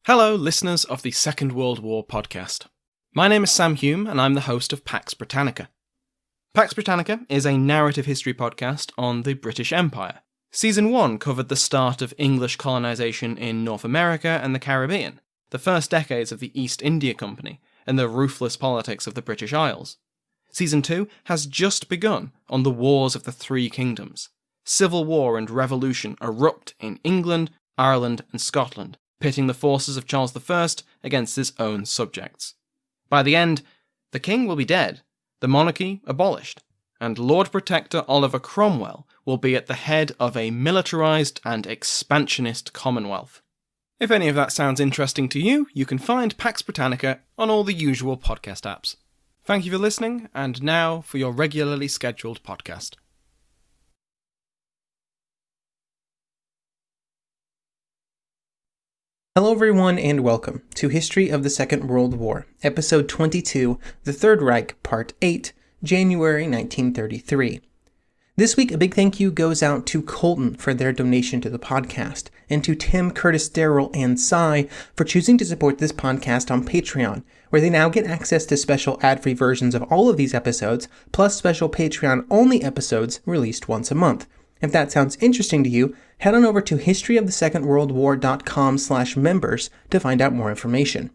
Hello, listeners of the Second World War podcast. My name is Sam Hume, and I'm the host of Pax Britannica. Pax Britannica is a narrative history podcast on the British Empire. Season 1 covered the start of English colonisation in North America and the Caribbean, the first decades of the East India Company, and the ruthless politics of the British Isles. Season 2 has just begun on the Wars of the Three Kingdoms. Civil war and revolution erupt in England, Ireland, and Scotland, pitting the forces of Charles I against his own subjects. By the end, the king will be dead, the monarchy abolished, and Lord Protector Oliver Cromwell will be at the head of a militarised and expansionist commonwealth. If any of that sounds interesting to you, you can find Pax Britannica on all the usual podcast apps. Thank you for listening, and now for your regularly scheduled podcast. Hello everyone and welcome to History of the Second World War, Episode 22, The Third Reich, Part 8, January 1933. This week, a big thank you goes out to Colton for their donation to the podcast, and to Tim, Curtis, Darrell, and Cy for choosing to support this podcast on Patreon, where they now get access to special ad-free versions of all of these episodes, plus special Patreon-only episodes released once a month. If that sounds interesting to you, head on over to historyofthesecondworldwar.com/members to find out more information.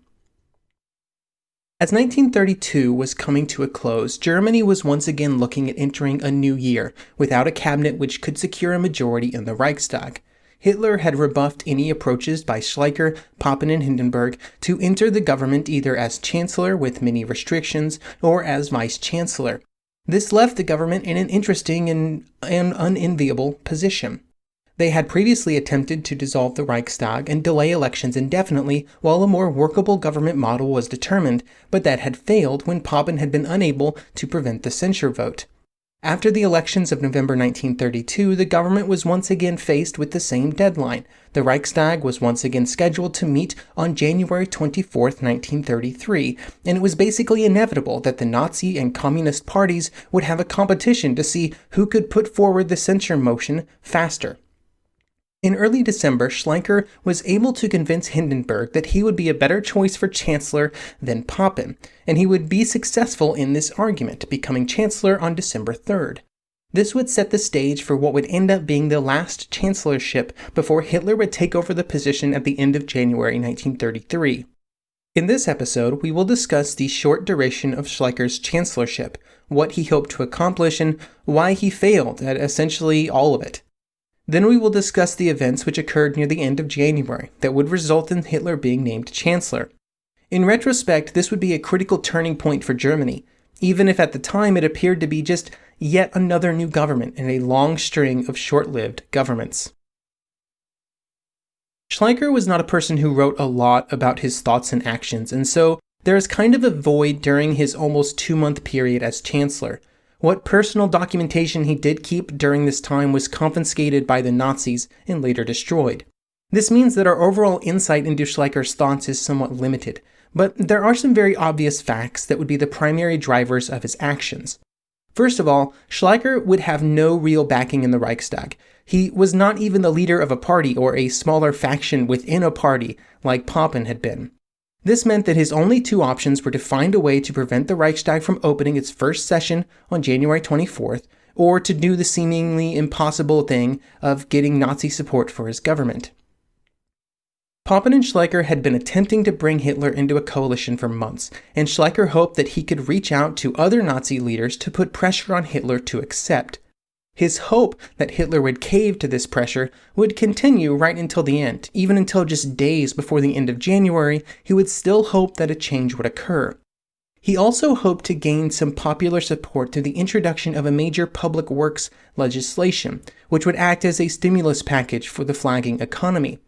As 1932 was coming to a close, Germany was once again looking at entering a new year without a cabinet which could secure a majority in the Reichstag. Hitler had rebuffed any approaches by Schleicher, Papen, and Hindenburg to enter the government either as Chancellor with many restrictions or as Vice-Chancellor. This left the government in an interesting and unenviable position. They had previously attempted to dissolve the Reichstag and delay elections indefinitely while a more workable government model was determined, but that had failed when Papen had been unable to prevent the censure vote. After the elections of November 1932, the government was once again faced with the same deadline. The Reichstag was once again scheduled to meet on January 24, 1933, and it was basically inevitable that the Nazi and Communist parties would have a competition to see who could put forward the censure motion faster. In early December, Schleicher was able to convince Hindenburg that he would be a better choice for Chancellor than Papen, and he would be successful in this argument, becoming Chancellor on December 3rd. This would set the stage for what would end up being the last chancellorship before Hitler would take over the position at the end of January 1933. In this episode, we will discuss the short duration of Schleicher's chancellorship, what he hoped to accomplish, and why he failed at essentially all of it. Then we will discuss the events which occurred near the end of January that would result in Hitler being named Chancellor. In retrospect, this would be a critical turning point for Germany, even if at the time it appeared to be just yet another new government in a long string of short-lived governments. Schleicher was not a person who wrote a lot about his thoughts and actions, and so there is kind of a void during his almost 2-month period as Chancellor. What personal documentation he did keep during this time was confiscated by the Nazis and later destroyed. This means that our overall insight into Schleicher's thoughts is somewhat limited, but there are some very obvious facts that would be the primary drivers of his actions. First of all, Schleicher would have no real backing in the Reichstag. He was not even the leader of a party or a smaller faction within a party like Papen had been. This meant that his only two options were to find a way to prevent the Reichstag from opening its first session on January 24th, or to do the seemingly impossible thing of getting Nazi support for his government. Papen and Schleicher had been attempting to bring Hitler into a coalition for months, and Schleicher hoped that he could reach out to other Nazi leaders to put pressure on Hitler to accept. His hope that Hitler would cave to this pressure would continue right until the end. Even until just days before the end of January, he would still hope that a change would occur. He also hoped to gain some popular support through the introduction of a major public works legislation, which would act as a stimulus package for the flagging economy.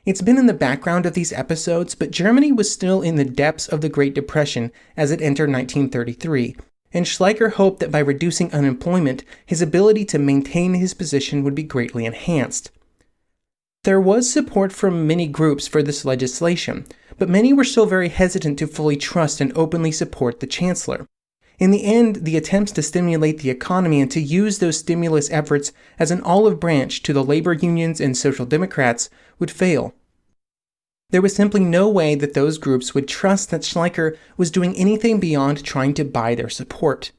It's been in the background of these episodes, but Germany was still in the depths of the Great Depression as it entered 1933. And Schleicher hoped that by reducing unemployment, his ability to maintain his position would be greatly enhanced. There was support from many groups for this legislation, but many were still very hesitant to fully trust and openly support the Chancellor. In the end, the attempts to stimulate the economy and to use those stimulus efforts as an olive branch to the labor unions and social democrats would fail. There was simply no way that those groups would trust that Schleicher was doing anything beyond trying to buy their support.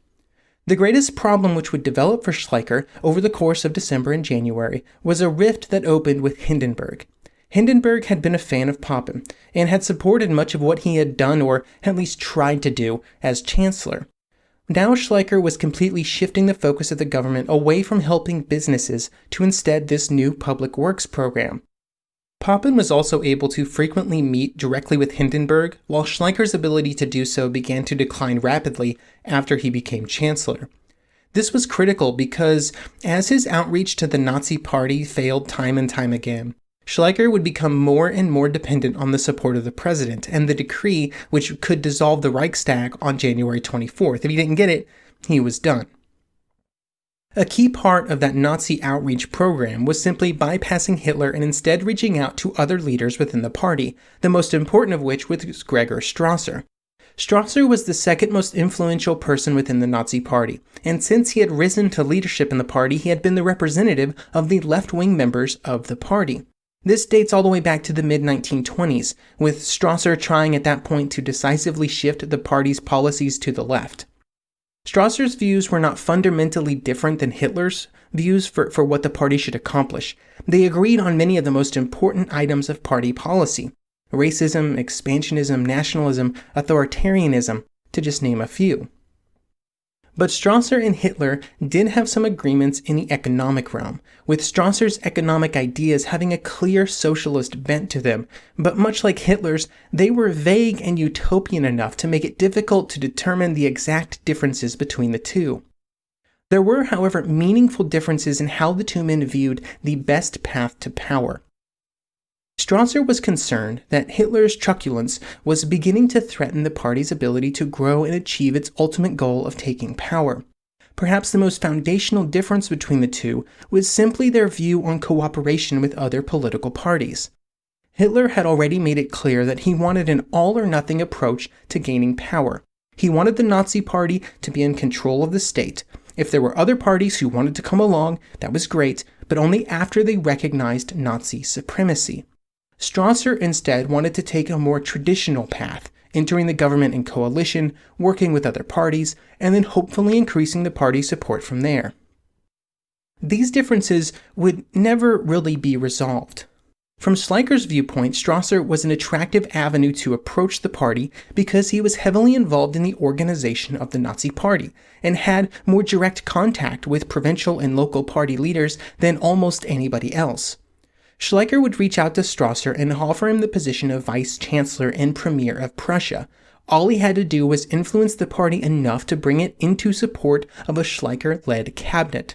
The greatest problem which would develop for Schleicher over the course of December and January was a rift that opened with Hindenburg. Hindenburg had been a fan of Papen and had supported much of what he had done, or at least tried to do, as Chancellor. Now Schleicher was completely shifting the focus of the government away from helping businesses to instead this new public works program. Papen was also able to frequently meet directly with Hindenburg, while Schleicher's ability to do so began to decline rapidly after he became Chancellor. This was critical because, as his outreach to the Nazi Party failed time and time again, Schleicher would become more and more dependent on the support of the president and the decree which could dissolve the Reichstag on January 24th. If he didn't get it, he was done. A key part of that Nazi outreach program was simply bypassing Hitler and instead reaching out to other leaders within the party, the most important of which was Gregor Strasser. Strasser was the second most influential person within the Nazi Party, and since he had risen to leadership in the party, he had been the representative of the left-wing members of the party. This dates all the way back to the mid-1920s, with Strasser trying at that point to decisively shift the party's policies to the left. Strasser's views were not fundamentally different than Hitler's views for what the party should accomplish. They agreed on many of the most important items of party policy: racism, expansionism, nationalism, authoritarianism, to just name a few. But Strasser and Hitler did have some agreements in the economic realm, with Strasser's economic ideas having a clear socialist bent to them, but much like Hitler's, they were vague and utopian enough to make it difficult to determine the exact differences between the two. There were, however, meaningful differences in how the two men viewed the best path to power. Strasser was concerned that Hitler's truculence was beginning to threaten the party's ability to grow and achieve its ultimate goal of taking power. Perhaps the most foundational difference between the two was simply their view on cooperation with other political parties. Hitler had already made it clear that he wanted an all-or-nothing approach to gaining power. He wanted the Nazi Party to be in control of the state. If there were other parties who wanted to come along, that was great, but only after they recognized Nazi supremacy. Strasser instead wanted to take a more traditional path, entering the government in coalition, working with other parties, and then hopefully increasing the party's support from there. These differences would never really be resolved. From Schleicher's viewpoint, Strasser was an attractive avenue to approach the party because he was heavily involved in the organization of the Nazi Party and had more direct contact with provincial and local party leaders than almost anybody else. Schleicher would reach out to Strasser and offer him the position of vice-chancellor and premier of Prussia. All he had to do was influence the party enough to bring it into support of a Schleicher-led cabinet.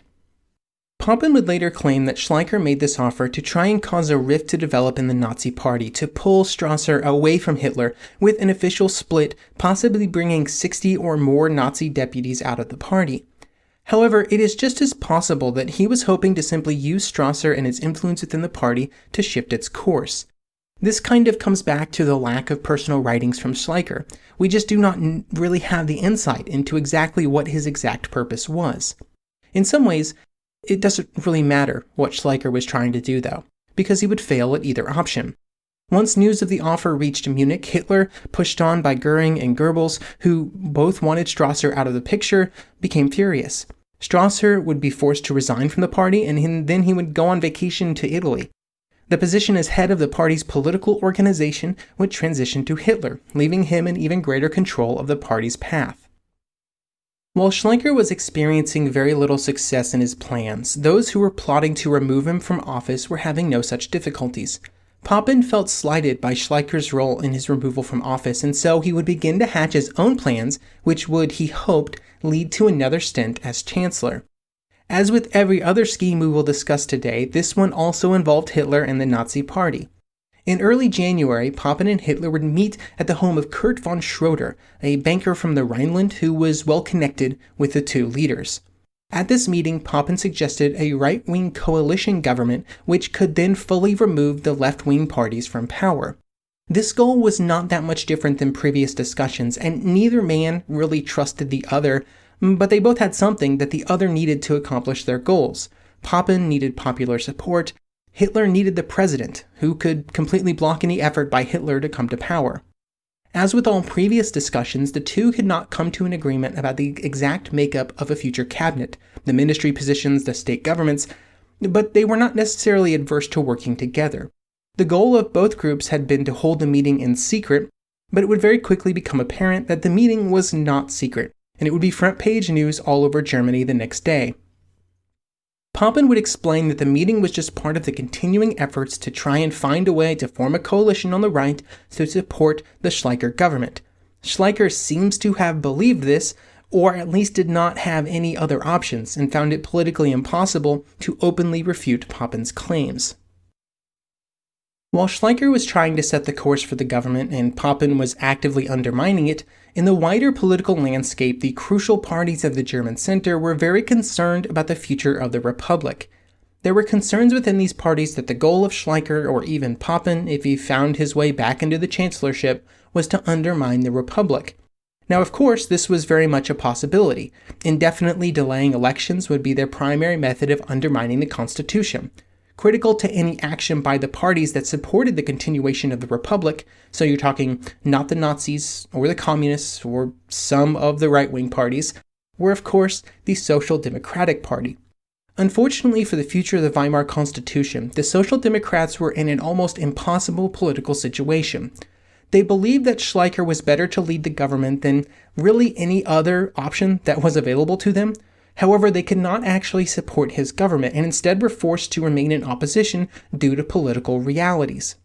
Papen would later claim that Schleicher made this offer to try and cause a rift to develop in the Nazi Party to pull Strasser away from Hitler, with an official split possibly bringing 60 or more Nazi deputies out of the party. However, it is just as possible that he was hoping to simply use Strasser and his influence within the party to shift its course. This kind of comes back to the lack of personal writings from Schleicher. We just do not really have the insight into exactly what his exact purpose was. In some ways, it doesn't really matter what Schleicher was trying to do, though, because he would fail at either option. Once news of the offer reached Munich, Hitler, pushed on by Goering and Goebbels, who both wanted Strasser out of the picture, became furious. Strasser would be forced to resign from the party, and then he would go on vacation to Italy. The position as head of the party's political organization would transition to Hitler, leaving him in even greater control of the party's path. While Schleicher was experiencing very little success in his plans, those who were plotting to remove him from office were having no such difficulties. Papen felt slighted by Schleicher's role in his removal from office, and so he would begin to hatch his own plans, which would, he hoped, lead to another stint as chancellor. As with every other scheme we will discuss today, this one also involved Hitler and the Nazi Party. In early January, Papen and Hitler would meet at the home of Kurt von Schroeder, a banker from the Rhineland who was well connected with the two leaders. At this meeting, Papen suggested a right-wing coalition government which could then fully remove the left-wing parties from power. This goal was not that much different than previous discussions, and neither man really trusted the other, but they both had something that the other needed to accomplish their goals. Papen needed popular support, Hitler needed the president, who could completely block any effort by Hitler to come to power. As with all previous discussions, the two could not come to an agreement about the exact makeup of a future cabinet, the ministry positions, the state governments, but they were not necessarily adverse to working together. The goal of both groups had been to hold the meeting in secret, but it would very quickly become apparent that the meeting was not secret, and it would be front-page news all over Germany the next day. Papen would explain that the meeting was just part of the continuing efforts to try and find a way to form a coalition on the right to support the Schleicher government. Schleicher seems to have believed this, or at least did not have any other options, and found it politically impossible to openly refute Papen's claims. While Schleicher was trying to set the course for the government and Papen was actively undermining it, in the wider political landscape, the crucial parties of the German center were very concerned about the future of the Republic. There were concerns within these parties that the goal of Schleicher, or even Papen, if he found his way back into the chancellorship, was to undermine the Republic. Now, of course, this was very much a possibility. Indefinitely delaying elections would be their primary method of undermining the Constitution. Critical to any action by the parties that supported the continuation of the Republic, so you're talking not the Nazis or the Communists or some of the right-wing parties, were of course the Social Democratic Party. Unfortunately for the future of the Weimar Constitution, the Social Democrats were in an almost impossible political situation. They believed that Schleicher was better to lead the government than really any other option that was available to them. However, they could not actually support his government and instead were forced to remain in opposition due to political realities.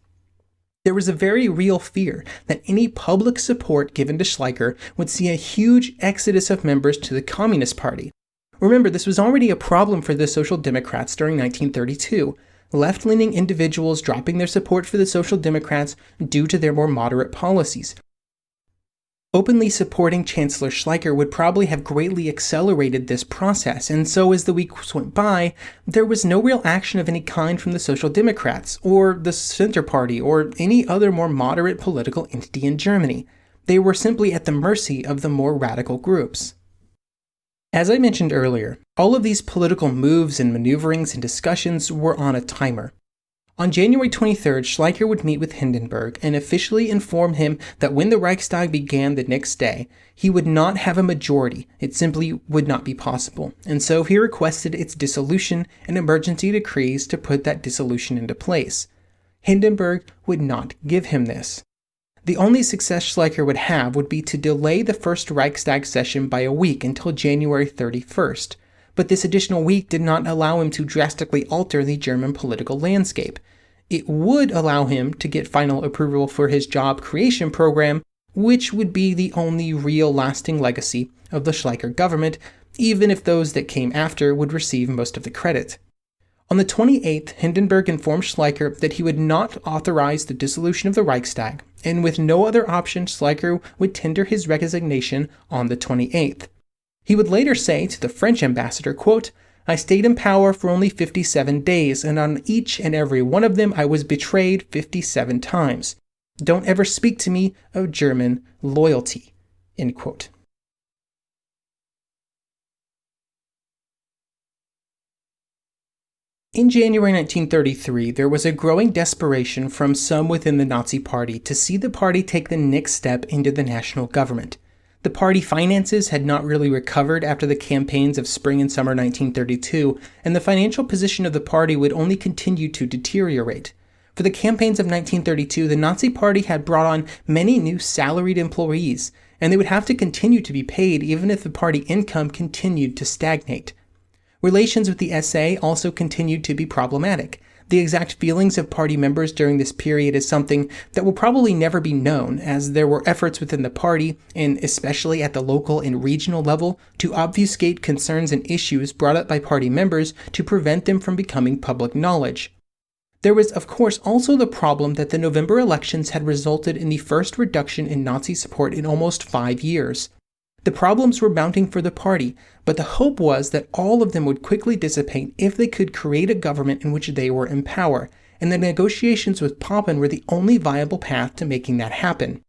There was a very real fear that any public support given to Schleicher would see a huge exodus of members to the Communist Party. Remember, this was already a problem for the Social Democrats during 1932, left-leaning individuals dropping their support for the Social Democrats due to their more moderate policies. Openly supporting Chancellor Schleicher would probably have greatly accelerated this process, and so as the weeks went by, there was no real action of any kind from the Social Democrats, or the Center Party, or any other more moderate political entity in Germany. They were simply at the mercy of the more radical groups. As I mentioned earlier, all of these political moves and maneuverings and discussions were on a timer. On January 23rd, Schleicher would meet with Hindenburg and officially inform him that when the Reichstag began the next day, he would not have a majority. It simply would not be possible. And so he requested its dissolution and emergency decrees to put that dissolution into place. Hindenburg would not give him this. The only success Schleicher would have would be to delay the first Reichstag session by a week until January 31st. But this additional week did not allow him to drastically alter the German political landscape. It would allow him to get final approval for his job creation program, which would be the only real lasting legacy of the Schleicher government, even if those that came after would receive most of the credit. On the 28th, Hindenburg informed Schleicher that he would not authorize the dissolution of the Reichstag, and with no other option, Schleicher would tender his resignation on the 28th. He would later say to the French ambassador, quote, "I stayed in power for only 57 days, and on each and every one of them I was betrayed 57 times. Don't ever speak to me of German loyalty." End quote. In January 1933, there was a growing desperation from some within the Nazi Party to see the party take the next step into the national government. The party finances had not really recovered after the campaigns of spring and summer 1932, and the financial position of the party would only continue to deteriorate. For the campaigns of 1932, the Nazi Party had brought on many new salaried employees, and they would have to continue to be paid even if the party income continued to stagnate. Relations with the SA also continued to be problematic. The exact feelings of party members during this period is something that will probably never be known, as there were efforts within the party, and especially at the local and regional level, to obfuscate concerns and issues brought up by party members to prevent them from becoming public knowledge. There was, of course, also the problem that the November elections had resulted in the first reduction in Nazi support in almost 5 years. The problems were mounting for the party, but the hope was that all of them would quickly dissipate if they could create a government in which they were in power, and the negotiations with Papen were the only viable path to making that happen.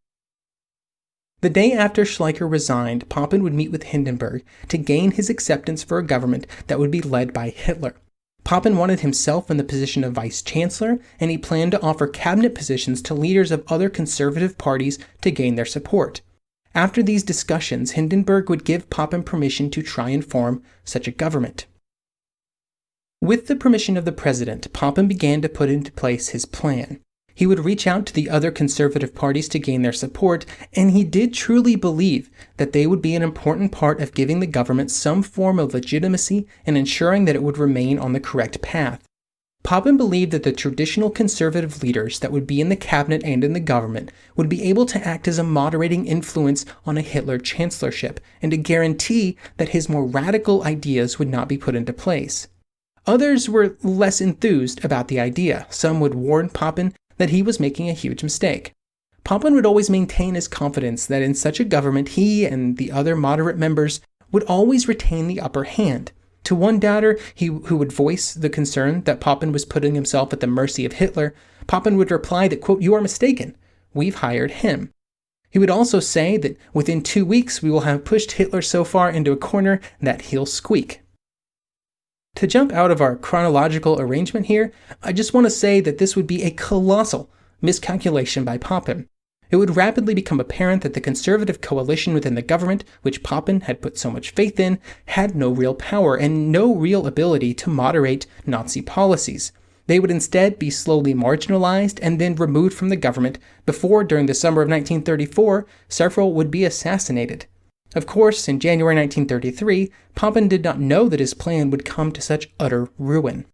The day after Schleicher resigned, Papen would meet with Hindenburg to gain his acceptance for a government that would be led by Hitler. Papen wanted himself in the position of vice-chancellor, and he planned to offer cabinet positions to leaders of other conservative parties to gain their support. After these discussions, Hindenburg would give Papen permission to try and form such a government. With the permission of the president, Papen began to put into place his plan. He would reach out to the other conservative parties to gain their support, and he did truly believe that they would be an important part of giving the government some form of legitimacy and ensuring that it would remain on the correct path. Papen believed that the traditional conservative leaders that would be in the cabinet and in the government would be able to act as a moderating influence on a Hitler chancellorship and to guarantee that his more radical ideas would not be put into place. Others were less enthused about the idea. Some would warn Papen that he was making a huge mistake. Papen would always maintain his confidence that in such a government he and the other moderate members would always retain the upper hand. To one doubter who would voice the concern that Papen was putting himself at the mercy of Hitler, Papen would reply that, quote, "You are mistaken. We've hired him." He would also say that within 2 weeks we will have pushed Hitler so far into a corner that he'll squeak. To jump out of our chronological arrangement here, I just want to say that this would be a colossal miscalculation by Papen. It would rapidly become apparent that the conservative coalition within the government, which Papen had put so much faith in, had no real power and no real ability to moderate Nazi policies. They would instead be slowly marginalized and then removed from the government before, during the summer of 1934, several would be assassinated. Of course, in January 1933, Papen did not know that his plan would come to such utter ruin.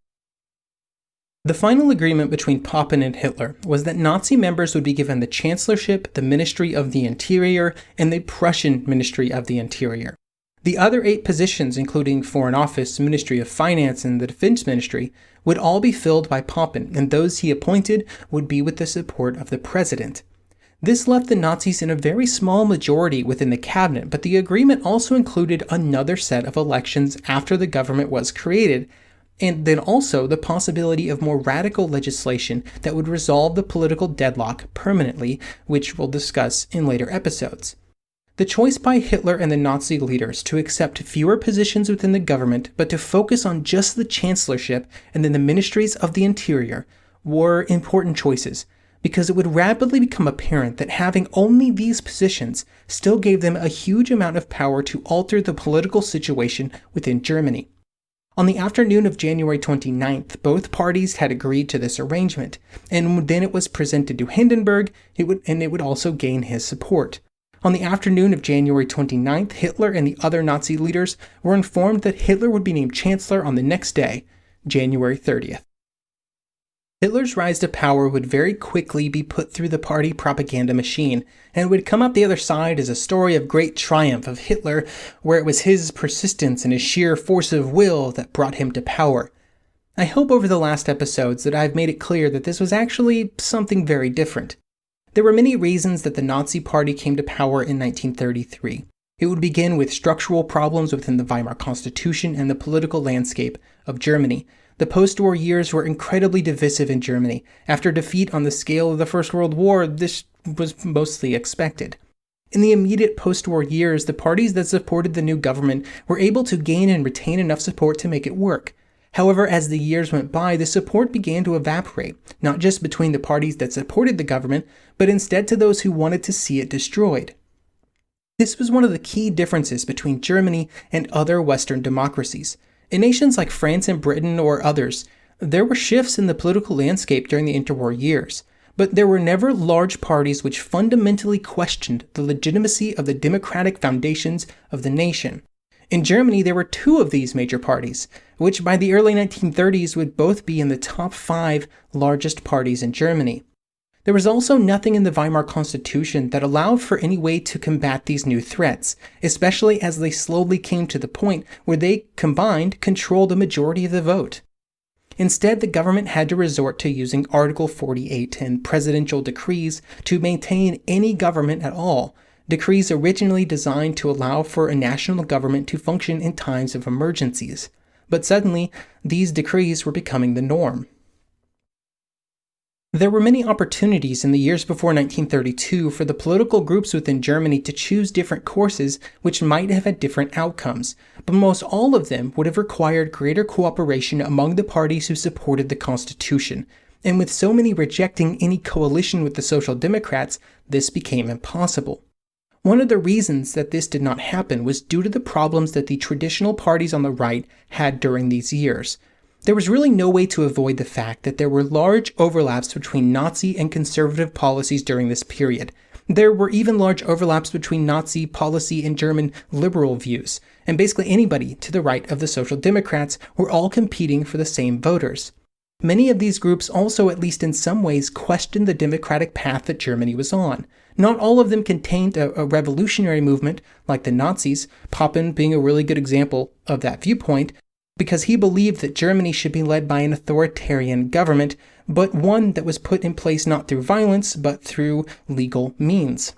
The final agreement between Papen and Hitler was that Nazi members would be given the Chancellorship, the Ministry of the Interior, and the Prussian Ministry of the Interior. The other 8 positions, including Foreign Office, Ministry of Finance, and the Defense Ministry, would all be filled by Papen, and those he appointed would be with the support of the President. This left the Nazis in a very small majority within the cabinet, but the agreement also included another set of elections after the government was created, and then also the possibility of more radical legislation that would resolve the political deadlock permanently, which we'll discuss in later episodes. The choice by Hitler and the Nazi leaders to accept fewer positions within the government, but to focus on just the Chancellorship and then the Ministries of the Interior, were important choices, because it would rapidly become apparent that having only these positions still gave them a huge amount of power to alter the political situation within Germany. On the afternoon of January 29th, both parties had agreed to this arrangement, and then it was presented to Hindenburg, it would also gain his support. On the afternoon of January 29th, Hitler and the other Nazi leaders were informed that Hitler would be named Chancellor on the next day, January 30th. Hitler's rise to power would very quickly be put through the party propaganda machine, and would come up the other side as a story of great triumph of Hitler, where it was his persistence and his sheer force of will that brought him to power. I hope over the last episodes that I've made it clear that this was actually something very different. There were many reasons that the Nazi Party came to power in 1933. It would begin with structural problems within the Weimar Constitution and the political landscape of Germany. The post-war years were incredibly divisive in Germany. After defeat on the scale of the First World War, this was mostly expected. In the immediate post-war years, the parties that supported the new government were able to gain and retain enough support to make it work. However, as the years went by, the support began to evaporate, not just between the parties that supported the government, but instead to those who wanted to see it destroyed. This was one of the key differences between Germany and other Western democracies. In nations like France and Britain or others, there were shifts in the political landscape during the interwar years, but there were never large parties which fundamentally questioned the legitimacy of the democratic foundations of the nation. In Germany, there were 2 of these major parties, which by the early 1930s would both be in the top 5 largest parties in Germany. There was also nothing in the Weimar Constitution that allowed for any way to combat these new threats, especially as they slowly came to the point where they combined controlled a majority of the vote. Instead, the government had to resort to using Article 48 and presidential decrees to maintain any government at all, decrees originally designed to allow for a national government to function in times of emergencies. But suddenly, these decrees were becoming the norm. There were many opportunities in the years before 1932 for the political groups within Germany to choose different courses which might have had different outcomes, but most all of them would have required greater cooperation among the parties who supported the Constitution, and with so many rejecting any coalition with the Social Democrats, this became impossible. One of the reasons that this did not happen was due to the problems that the traditional parties on the right had during these years. There was really no way to avoid the fact that there were large overlaps between Nazi and conservative policies during this period. There were even large overlaps between Nazi policy and German liberal views, and basically anybody to the right of the Social Democrats were all competing for the same voters. Many of these groups also, at least in some ways, questioned the democratic path that Germany was on. Not all of them contained a revolutionary movement like the Nazis, Papen being a really good example of that viewpoint, because he believed that Germany should be led by an authoritarian government, but one that was put in place not through violence, but through legal means.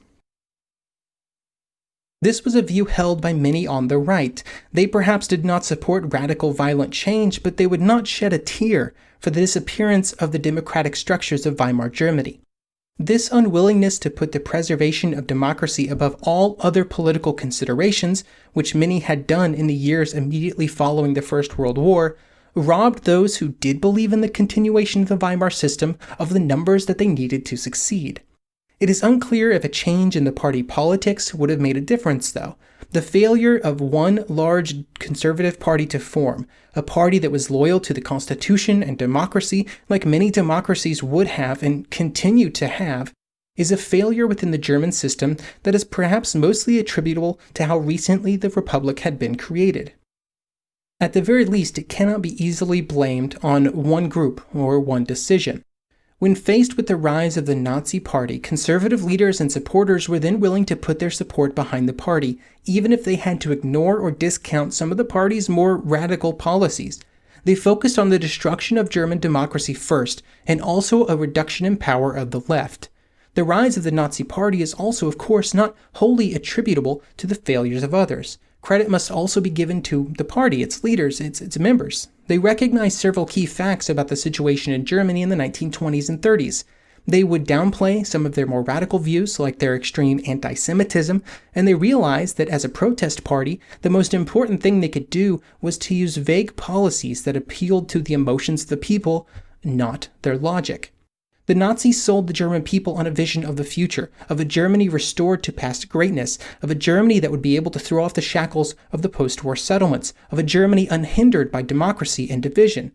This was a view held by many on the right. They perhaps did not support radical violent change, but they would not shed a tear for the disappearance of the democratic structures of Weimar Germany. This unwillingness to put the preservation of democracy above all other political considerations, which many had done in the years immediately following the First World War, robbed those who did believe in the continuation of the Weimar system of the numbers that they needed to succeed. It is unclear if a change in the party politics would have made a difference, though. The failure of one large conservative party to form, a party that was loyal to the Constitution and democracy, like many democracies would have and continue to have, is a failure within the German system that is perhaps mostly attributable to how recently the Republic had been created. At the very least, it cannot be easily blamed on one group or one decision. When faced with the rise of the Nazi Party, conservative leaders and supporters were then willing to put their support behind the party, even if they had to ignore or discount some of the party's more radical policies. They focused on the destruction of German democracy first, and also a reduction in power of the left. The rise of the Nazi Party is also, of course, not wholly attributable to the failures of others. Credit must also be given to the party, its leaders, its members. They recognized several key facts about the situation in Germany in the 1920s and 30s. They would downplay some of their more radical views, like their extreme anti-Semitism, and they realized that as a protest party, the most important thing they could do was to use vague policies that appealed to the emotions of the people, not their logic. The Nazis sold the German people on a vision of the future, of a Germany restored to past greatness, of a Germany that would be able to throw off the shackles of the post-war settlements, of a Germany unhindered by democracy and division.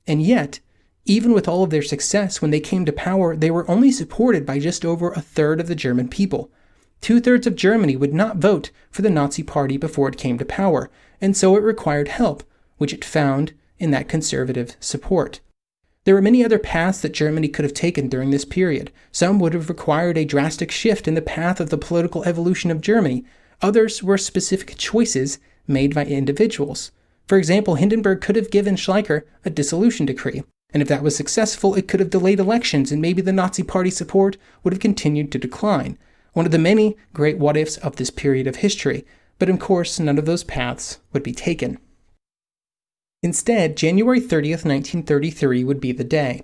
And yet, even with all of their success, when they came to power, they were only supported by just over a third of the German people. 2/3 of Germany would not vote for the Nazi Party before it came to power, and so it required help, which it found in that conservative support. There were many other paths that Germany could have taken during this period. Some would have required a drastic shift in the path of the political evolution of Germany. Others were specific choices made by individuals. For example, Hindenburg could have given Schleicher a dissolution decree, and if that was successful, it could have delayed elections and maybe the Nazi Party support would have continued to decline. One of the many great what-ifs of this period of history, but of course none of those paths would be taken. Instead, January 30th, 1933 would be the day.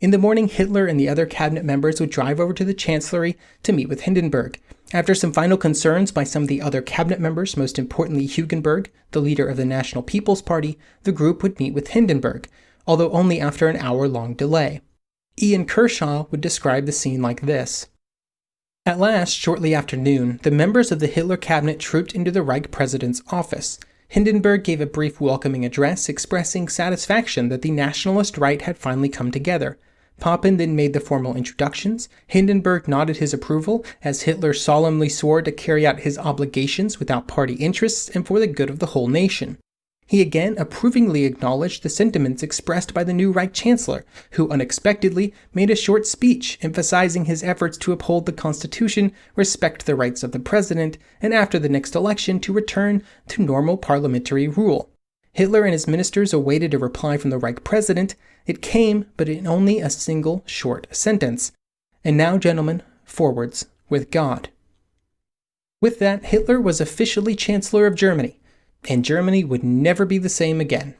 In the morning, Hitler and the other cabinet members would drive over to the Chancellery to meet with Hindenburg. After some final concerns by some of the other cabinet members, most importantly Hugenberg, the leader of the National People's Party, the group would meet with Hindenburg, although only after an hour-long delay. Ian Kershaw would describe the scene like this. At last, shortly after noon, the members of the Hitler cabinet trooped into the Reich president's office. Hindenburg gave a brief welcoming address expressing satisfaction that the nationalist right had finally come together. Papen then made the formal introductions. Hindenburg nodded his approval as Hitler solemnly swore to carry out his obligations without party interests and for the good of the whole nation. He again approvingly acknowledged the sentiments expressed by the new Reich Chancellor, who unexpectedly made a short speech emphasizing his efforts to uphold the Constitution, respect the rights of the President, and after the next election to return to normal parliamentary rule. Hitler and his ministers awaited a reply from the Reich President. It came, but in only a single short sentence. And now, gentlemen, forwards with God. With that, Hitler was officially Chancellor of Germany, and Germany would never be the same again.